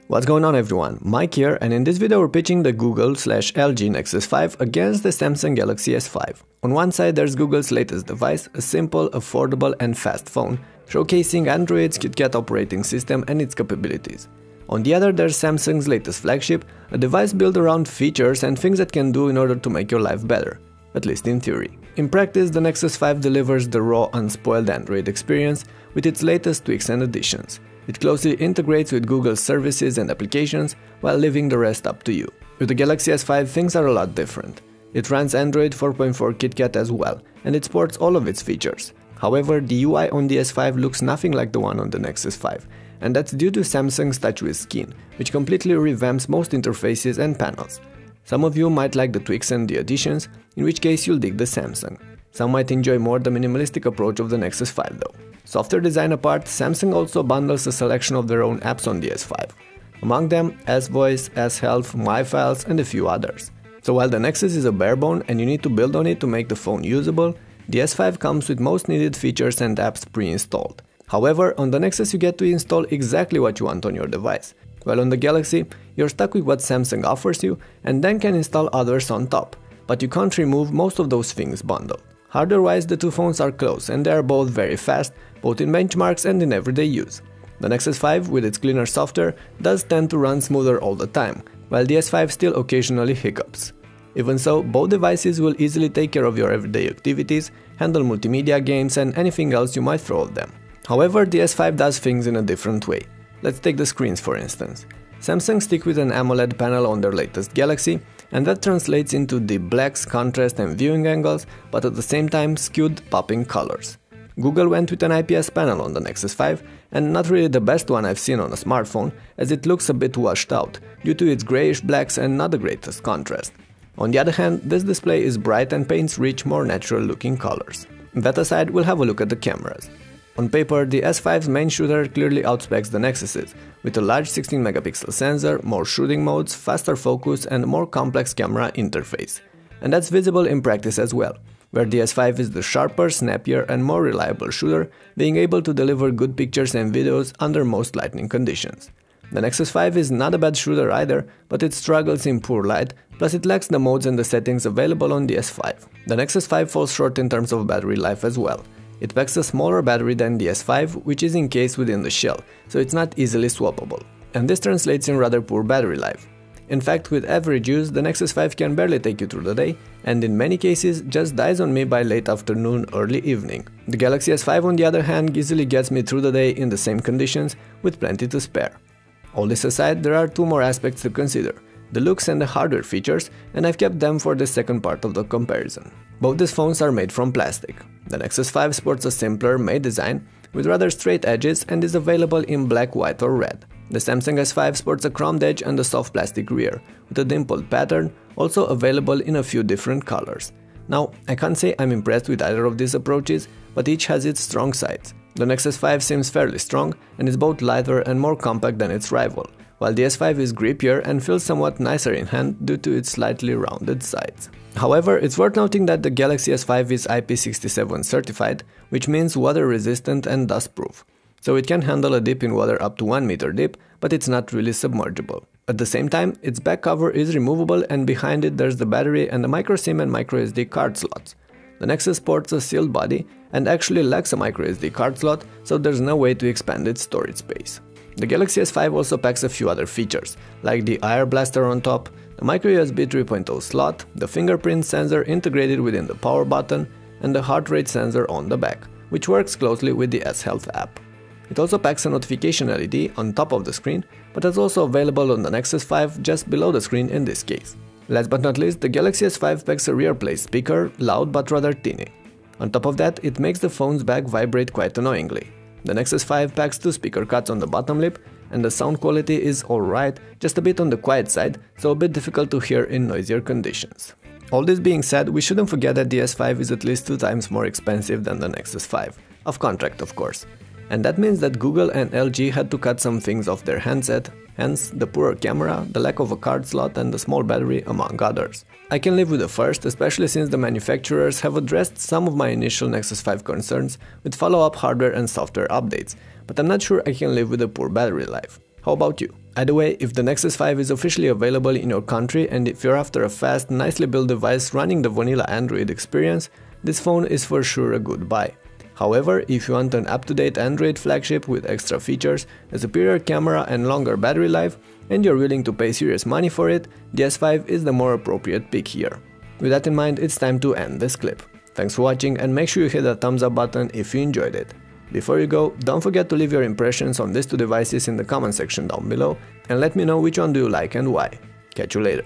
What's going on everyone, Mike here, and in this video we're pitching the Google/LG Nexus 5 against the Samsung Galaxy S5. On one side there's Google's latest device, a simple, affordable and fast phone, showcasing Android's KitKat operating system and its capabilities. On the other there's Samsung's latest flagship, a device built around features and things that can do in order to make your life better, at least in theory. In practice, the Nexus 5 delivers the raw, unspoiled Android experience with its latest tweaks and additions. It closely integrates with Google's services and applications while leaving the rest up to you. With the Galaxy S5 things are a lot different. It runs Android 4.4 KitKat as well, and it supports all of its features. However, the UI on the S5 looks nothing like the one on the Nexus 5, and that's due to Samsung's TouchWiz skin, which completely revamps most interfaces and panels. Some of you might like the tweaks and the additions, in which case you'll dig the Samsung. Some might enjoy more the minimalistic approach of the Nexus 5 though. Software design apart, Samsung also bundles a selection of their own apps on the S5. Among them, S-Voice, S-Health, My Files and a few others. So while the Nexus is a barebone and you need to build on it to make the phone usable, the S5 comes with most needed features and apps pre-installed. However, on the Nexus you get to install exactly what you want on your device, while on the Galaxy you're stuck with what Samsung offers you and then can install others on top, but you can't remove most of those things bundled. Hardware-wise, the two phones are close and they are both very fast, both in benchmarks and in everyday use. The Nexus 5, with its cleaner software, does tend to run smoother all the time, while the S5 still occasionally hiccups. Even so, both devices will easily take care of your everyday activities, handle multimedia games and anything else you might throw at them. However, the S5 does things in a different way. Let's take the screens for instance. Samsung stick with an AMOLED panel on their latest Galaxy, and that translates into deep blacks, contrast and viewing angles, but at the same time skewed popping colors. Google went with an IPS panel on the Nexus 5, and not really the best one I've seen on a smartphone, as it looks a bit washed out, due to its greyish blacks and not the greatest contrast. On the other hand, this display is bright and paints rich, more natural looking colors. That aside, we'll have a look at the cameras. On paper, the S5's main shooter clearly outspecs the Nexus's, with a large 16-megapixel sensor, more shooting modes, faster focus and a more complex camera interface. And that's visible in practice as well, where the S5 is the sharper, snappier and more reliable shooter, being able to deliver good pictures and videos under most lighting conditions. The Nexus 5 is not a bad shooter either, but it struggles in poor light, plus it lacks the modes and the settings available on the S5. The Nexus 5 falls short in terms of battery life as well. It packs a smaller battery than the S5, which is encased within the shell, so it's not easily swappable. And this translates in rather poor battery life. In fact, with average use, the Nexus 5 can barely take you through the day, and in many cases just dies on me by late afternoon, early evening. The Galaxy S5 on the other hand easily gets me through the day in the same conditions, with plenty to spare. All this aside, there are two more aspects to consider: the looks and the hardware features, and I've kept them for the second part of the comparison. Both these phones are made from plastic. The Nexus 5 sports a simpler, matte design with rather straight edges and is available in black, white or red. The Samsung S5 sports a chromed edge and a soft plastic rear, with a dimpled pattern, also available in a few different colors. Now, I can't say I'm impressed with either of these approaches, but each has its strong sides. The Nexus 5 seems fairly strong and is both lighter and more compact than its rival, while the S5 is grippier and feels somewhat nicer in hand due to its slightly rounded sides. However, it's worth noting that the Galaxy S5 is IP67 certified, which means water resistant and dust proof. So it can handle a dip in water up to 1 meter deep, but it's not really submergible. At the same time, its back cover is removable and behind it there's the battery and the microSIM and microSD card slots. The Nexus sports a sealed body and actually lacks a microSD card slot, so there's no way to expand its storage space. The Galaxy S5 also packs a few other features, like the IR blaster on top, the microUSB 3.0 slot, the fingerprint sensor integrated within the power button, and the heart rate sensor on the back, which works closely with the S-Health app. It also packs a notification LED on top of the screen, but is also available on the Nexus 5 just below the screen in this case. Last but not least, the Galaxy S5 packs a rear-placed speaker, loud but rather teeny. On top of that, it makes the phone's back vibrate quite annoyingly. The Nexus 5 packs two speaker cuts on the bottom lip, and the sound quality is alright, just a bit on the quiet side, so a bit difficult to hear in noisier conditions. All this being said, we shouldn't forget that the S5 is at least 2 times more expensive than the Nexus 5, off contract of course. And that means that Google and LG had to cut some things off their handset, hence the poorer camera, the lack of a card slot and the small battery among others. I can live with the first, especially since the manufacturers have addressed some of my initial Nexus 5 concerns with follow-up hardware and software updates, but I'm not sure I can live with a poor battery life. How about you? Either way, if the Nexus 5 is officially available in your country and if you're after a fast, nicely built device running the vanilla Android experience, this phone is for sure a good buy. However, if you want an up-to-date Android flagship with extra features, a superior camera and longer battery life, and you're willing to pay serious money for it, the S5 is the more appropriate pick here. With that in mind, it's time to end this clip. Thanks for watching and make sure you hit the thumbs up button if you enjoyed it. Before you go, don't forget to leave your impressions on these two devices in the comment section down below and let me know which one do you like and why. Catch you later.